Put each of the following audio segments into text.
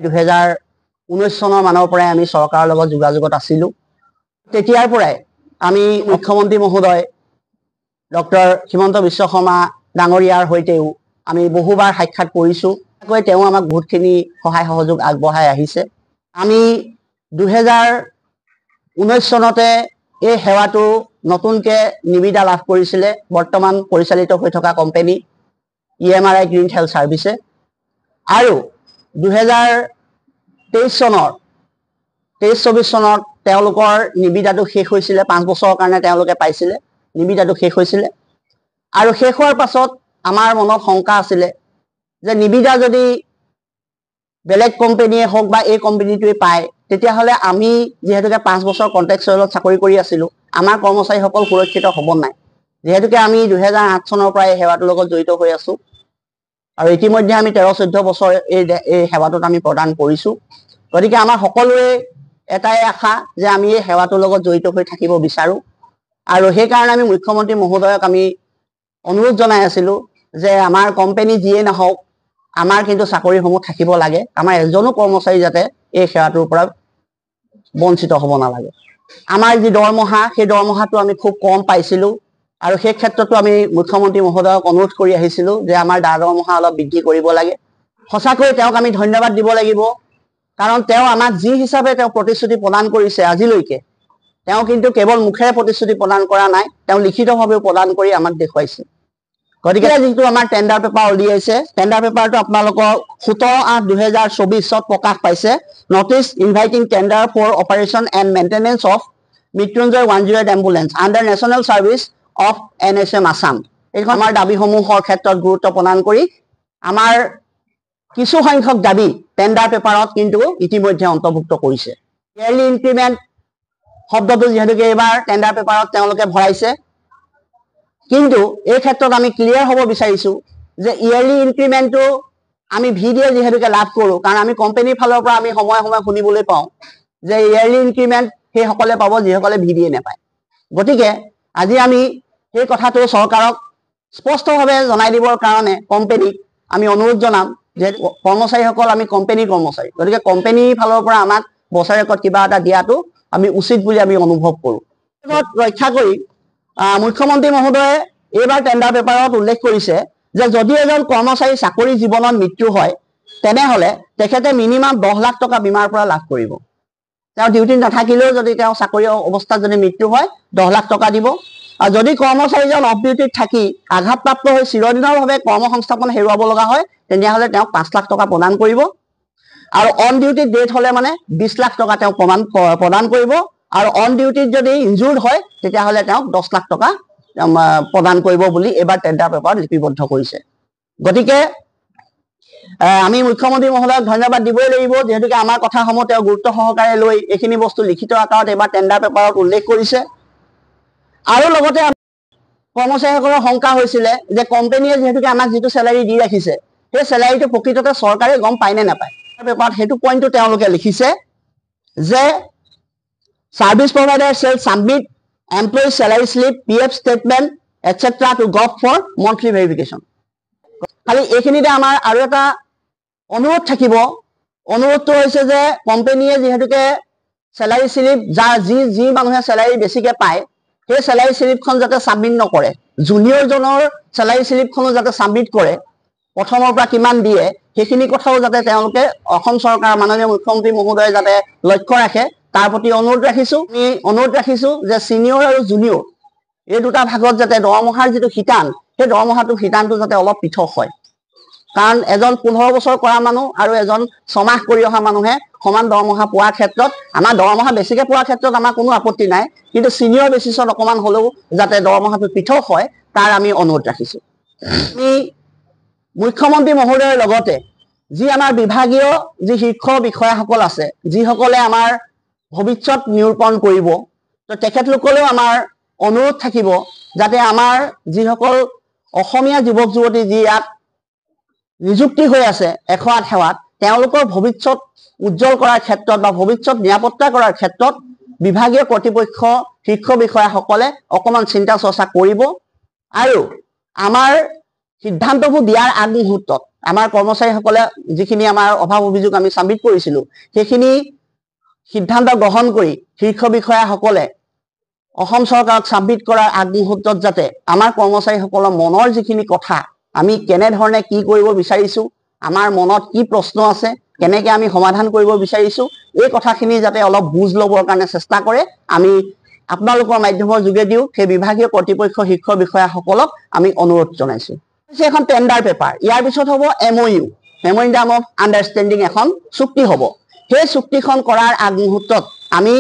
2019 চনৰ মানৰ পৰাই আমি চৰকাৰৰ লগত যোগাযোগত আছিলোঁ। তেতিয়াৰ পৰাই আমি মুখ্যমন্ত্ৰী মহোদয় ডক্টৰ হিমন্ত বিশ্ব শৰ্মা ডাঙৰীয়াৰ সৈতেও আমি বহুবাৰ সাক্ষাৎ কৰিছোঁ। তেওঁ আমাক বহুতখিনি সহায় সহযোগ আগবঢ়াই আহিছে। আমি 2019 চনতে এই সেৱাটো নতুনকৈ নিবিদা লাভ কৰিছিলে বৰ্তমান পৰিচালিত হৈ থকা কোম্পানী EMRI গ্ৰীণ হেল্থ ছাৰ্ভিচে। আৰু 2023 চনৰ 23-24 চনত তেওঁলোকৰ নিবিদাটো শেষ হৈছিলে। 5 বছৰৰ কাৰণে তেওঁলোকে পাইছিলে, নিবিদাটো শেষ হৈছিলে। আৰু শেষ হোৱাৰ পাছত আমাৰ মনত শংকা আছিলে যে নিবিদা যদি বেলেগ কোম্পানীয়ে হওক বা এই কোম্পানীটোৱে পায়, তেতিয়াহ'লে আমি যিহেতুকে 5 বছৰ কণ্ট্ৰেক্টচুৱেলত চাকৰি কৰি আছিলোঁ, আমাৰ কৰ্মচাৰীসকল সুৰক্ষিত হ'ব নাই। যিহেতুকে আমি 2008 চনৰ পৰাই এই সেৱাটোৰ লগত জড়িত হৈ আছোঁ আৰু ইতিমধ্যে আমি 13-14 বছৰ এই সেৱাটোত আমি প্ৰদান কৰিছোঁ। গতিকে আমাৰ সকলোৰে এটাই আশা যে আমি এই সেৱাটোৰ লগত জড়িত হৈ থাকিব বিচাৰোঁ। আৰু সেইকাৰণে আমি মুখ্যমন্ত্ৰী মহোদয়ক আমি অনুৰোধ জনাই আছিলোঁ যে আমাৰ কোম্পানী যিয়ে নহওক, আমাৰ কিন্তু চাকৰিসমূহ থাকিব লাগে। আমাৰ এজনো কৰ্মচাৰী যাতে এই সেৱাটোৰ পৰা বঞ্চিত হ'ব নালাগে। আমাৰ যি দৰমহা, সেই দৰমহাটো আমি খুব কম পাইছিলোঁ আৰু সেই ক্ষেত্ৰতো আমি মুখ্যমন্ত্ৰী মহোদয়ক অনুৰোধ কৰি আহিছিলোঁ যে আমাৰ দৰমহা অলপ বৃদ্ধি কৰিব লাগে। সঁচাকৈ তেওঁক আমি ধন্যবাদ দিব লাগিব, কাৰণ তেওঁ আমাক যি হিচাপে তেওঁ প্ৰতিশ্ৰুতি প্ৰদান কৰিছে আজিলৈকে, তেওঁ কিন্তু কেৱল মুখেৰে প্ৰতিশ্ৰুতি প্ৰদান কৰা নাই, তেওঁ লিখিতভাৱেও প্ৰদান কৰি আমাক দেখুৱাইছে। গতিকে যিটো আমাৰ টেণ্ডাৰ পেপাৰ উলিয়াইছে, টেণ্ডাৰ পেপাৰটো আপোনালোকৰ 17/8/2024 প্ৰকাশ পাইছে। Notice inviting tender for operation and maintenance of Mrityunjay 108 ambulance under national service of NSM Assam. এইখন আমাৰ দাবীসমূহৰ ক্ষেত্ৰত গুৰুত্ব প্ৰদান কৰি আমাৰ কিছু সংখ্যক দাবী টেণ্ডাৰ পেপাৰত কিন্তু ইতিমধ্যে অন্তৰ্ভুক্ত কৰিছে। ইয়াৰলি ইনক্ৰিমেণ্ট শব্দটো যিহেতুকে এইবাৰ টেণ্ডাৰ পেপাৰত তেওঁলোকে ভৰাইছে, কিন্তু এই ক্ষেত্ৰত আমি ক্লিয়াৰ হ'ব বিচাৰিছোঁ যে ইয়াৰলি ইনক্ৰিমেণ্টটো আমি VDA যিহেতুকে লাভ কৰোঁ, কাৰণ আমি কোম্পানীৰ ফালৰ পৰা আমি সময়ে সময়ে শুনিবলৈ পাওঁ যে ইয়াৰলি ইনক্ৰিমেণ্ট সেইসকলে পাব যিসকলে VDA নাপায়। গতিকে আজি আমি সেই কথাটো চৰকাৰক স্পষ্টভাৱে জনাই দিবৰ কাৰণে কোম্পানীক আমি অনুৰোধ জনাম যে কৰ্মচাৰীসকল আমি কোম্পানীৰ কৰ্মচাৰী, গতিকে কোম্পানীৰ ফালৰ পৰা আমাক বছৰেকত কিবা এটা দিয়াটো আমি উচিত বুলি আমি অনুভৱ কৰোঁ। ৰক্ষা কৰি মুখ্যমন্ত্ৰী মহোদয়ে এইবাৰ টেণ্ডাৰ পেপাৰত উল্লেখ কৰিছে যে যদি এজন কৰ্মচাৰী চাকৰি জীৱনত মৃত্যু হয়, তেনেহ'লে তেখেতে মিনিমাম 10 লাখ টকা বীমাৰ পৰা লাভ কৰিব। তেওঁ ডিউটিত নাথাকিলেও যদি তেওঁ চাকৰি অৱস্থাত যদি মৃত্যু হয় 10 লাখ টকা দিব। আৰু যদি কৰ্মচাৰীজন অফ ডিউটিত থাকি আঘাতপ্ৰাপ্ত হৈ চিৰদিনৰভাৱে কৰ্ম সংস্থাপন হেৰুৱাব লগা হয়, তেতিয়াহ'লে তেওঁক 5 লাখ টকা প্ৰদান কৰিব। আৰু অন ডিউটিত ডেথ হ'লে মানে 20 লাখ টকা তেওঁ প্ৰদান কৰিব। আৰু অন ডিউটিত যদি ইনজুৰ্ড হয়, তেতিয়াহ'লে তেওঁক 10 লাখ টকা প্ৰদান কৰিব বুলি এইবাৰ টেণ্ডাৰ পেপাৰত লিপিবদ্ধ কৰিছে। গতিকে আমি মুখ্যমন্ত্ৰী মহোদয়ক ধন্যবাদ দিবই লাগিব, যিহেতুকে আমাৰ কথাসমূহ তেওঁ গুৰুত্ব সহকাৰে লৈ এইখিনি বস্তু লিখিত আকাৰত এইবাৰ টেণ্ডাৰ পেপাৰত উল্লেখ কৰিছে। আৰু লগতে কৰ্মচাৰীসকলৰ শংকা হৈছিলে যে কোম্পানীয়ে যিহেতুকে আমাক যিটো চেলাৰী দি ৰাখিছে, সেই চেলাৰীটো প্ৰকৃততে চৰকাৰে গম পায় নে নাপায়। পেপাৰত সেইটো পইণ্টটো তেওঁলোকে লিখিছে যে service provider shall submit employee salary slip, PF statement etc. To gov for monthly verification. খালি এইখিনিতে আমাৰ আৰু এটা অনুৰোধ থাকিব। অনুৰোধটো হৈছে যে কোম্পানীয়ে যিহেতুকে চেলাৰী শ্লিপ যি মানুহে চেলাৰী বেছিকৈ পায়, সেই চেলাৰী শ্লিপখন যাতে ছাবমিট নকৰে, জুনিয়ৰজনৰ চেলাৰী শ্লিপখনো যাতে ছাবমিট কৰে, প্ৰথমৰ পৰা কিমান দিয়ে সেইখিনি কথাও যাতে তেওঁলোকে অসম চৰকাৰ মাননীয় মুখ্যমন্ত্ৰী মহোদয়ে যাতে লক্ষ্য ৰাখে, তাৰ প্ৰতি অনুৰোধ ৰাখিছোঁ। আমি অনুৰোধ ৰাখিছোঁ যে ছিনিয়ৰ আৰু জুনিয়ৰ এই দুটা ভাগত যাতে দৰমহাৰ যিটো শিতান, সেই দৰমহাটো শিতানটো যাতে অলপ পৃথক হয়। কাৰণ এজন 15 বছৰ কৰা মানুহ আৰু এজন 6 মাহ কৰি অহা মানুহে সমান দৰমহা পোৱাৰ ক্ষেত্ৰত, আমাৰ দৰমহা বেছিকৈ পোৱাৰ ক্ষেত্ৰত আমাৰ কোনো আপত্তি নাই, কিন্তু ছিনিয়ৰ বেচিছত অকণমান হ'লেও যাতে দৰমহাটো পৃথক হয়, তাৰ আমি অনুৰোধ ৰাখিছোঁ। আমি মুখ্যমন্ত্ৰী মহোদয়ৰ লগতে যি আমাৰ বিভাগীয় যি শীৰ্ষ বিষয়াসকল আছে, যিসকলে আমাৰ ভৱিষ্যত নিৰূপণ কৰিব, তো তেখেতলোকলৈও আমাৰ অনুৰোধ থাকিব যাতে আমাৰ যিসকল অসমীয়া যুৱক যুৱতী যি ইয়াত নিযুক্তি হৈ আছে 108 সেৱাত, তেওঁলোকৰ ভৱিষ্যত উজ্জ্বল কৰাৰ ক্ষেত্ৰত বা ভৱিষ্যত নিৰাপত্তা কৰাৰ ক্ষেত্ৰত বিভাগীয় কৰ্তৃপক্ষ শীৰ্ষ বিষয়াসকলে অকণমান চিন্তা চৰ্চা কৰিব। আৰু আমাৰ সিদ্ধান্তবোৰ দিয়াৰ আগমুহূৰ্তত আমাৰ কৰ্মচাৰীসকলে যিখিনি আমাৰ অভাৱ অভিযোগ আমি চাবমিট কৰিছিলোঁ সেইখিনি সিদ্ধান্ত গ্ৰহণ কৰি শীৰ্ষ বিষয়াসকলে অসম চৰকাৰক চাবমিট কৰাৰ আগমুহূৰ্তত যাতে আমাৰ কৰ্মচাৰীসকলৰ মনৰ যিখিনি কথা আমি কেনেধৰণে কি কৰিব বিচাৰিছোঁ, আমাৰ মনত কি প্ৰশ্ন আছে, কেনেকৈ আমি সমাধান কৰিব বিচাৰিছোঁ, এই কথাখিনি যাতে অলপ বুজ ল'বৰ কাৰণে চেষ্টা কৰে। আমি আপোনালোকৰ মাধ্যমৰ যোগেদিও সেই বিভাগীয় কৰ্তৃপক্ষ শীৰ্ষ বিষয়াসকলক আমি অনুৰোধ জনাইছোঁ। এখন টেণ্ডাৰ পেপাৰ, ইয়াৰ পিছত হ'ব MOU, মেমৰেণ্ডাম অফ আণ্ডাৰষ্টেণ্ডিং, এখন চুক্তি হ'ব। সেই চুক্তিখন কৰাৰ আগমুহূৰ্তত আমি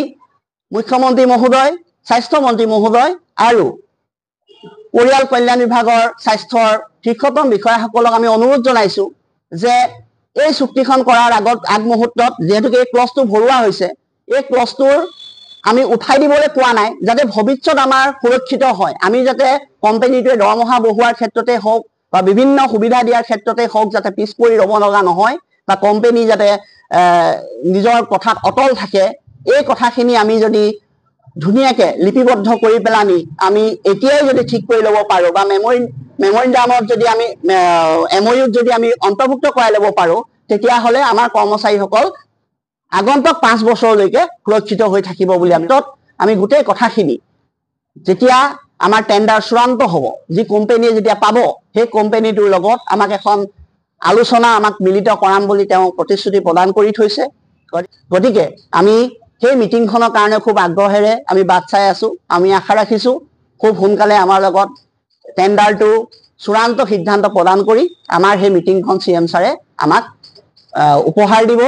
মুখ্যমন্ত্ৰী মহোদয়, স্বাস্থ্যমন্ত্ৰী মহোদয় আৰু পৰিয়াল কল্যাণ বিভাগৰ স্বাস্থ্যৰ শীৰ্ষতম বিষয়াসকলক আমি অনুৰোধ জনাইছোঁ যে এই চুক্তিখন কৰাৰ আগমুহূৰ্তত যিহেতুকে এই ক্লজটো ভৰোৱা হৈছে, এই ক্লজটোৰ আমি উঠাই দিবলৈ কোৱা নাই, যাতে ভৱিষ্যত আমাৰ সুৰক্ষিত হয়। আমি যাতে কোম্পানীটোৱে দৰমহা বঢ়োৱাৰ ক্ষেত্ৰতে হওক বা বিভিন্ন সুবিধা দিয়াৰ ক্ষেত্ৰতে হওক যাতে পিছ পৰি ৰ'ব লগা নহয় বা কোম্পানী যাতে নিজৰ কথাত অটল থাকে, এই কথাখিনি আমি যদি ধুনীয়াকৈ লিপিবদ্ধ কৰি পেলানি আমি এতিয়াই যদি ঠিক কৰি ল'ব পাৰোঁ বা মেমৰেণ্ডামত যদি আমি MOUত যদি আমি অন্তৰ্ভুক্ত কৰাই ল'ব পাৰোঁ, তেতিয়াহ'লে আমাৰ কৰ্মচাৰীসকল আগন্তুক 5 বছৰলৈকে সুৰক্ষিত হৈ থাকিব বুলি আমি গোটেই কথাখিনি যেতিয়া আমাৰ টেণ্ডাৰ চূড়ান্ত হ'ব, যি কোম্পানীয়ে যেতিয়া পাব, সেই কোম্পানীটোৰ লগত আমাক এখন আলোচনা মিলিত কৰাম বুলি তেওঁ প্ৰতিশ্ৰুতি প্ৰদান কৰি থৈছে। গতিকে আমি সেই মিটিংখনৰ কাৰণে খুব আগ্ৰহেৰে আমি বাট চাই আছোঁ। আমি আশা ৰাখিছোঁ খুব সোনকালে আমাৰ লগত টেণ্ডাৰটো চূড়ান্ত সিদ্ধান্ত প্ৰদান কৰি আমাৰ সেই মিটিংখন CM ছাৰে আমাক উপহাৰ দিব।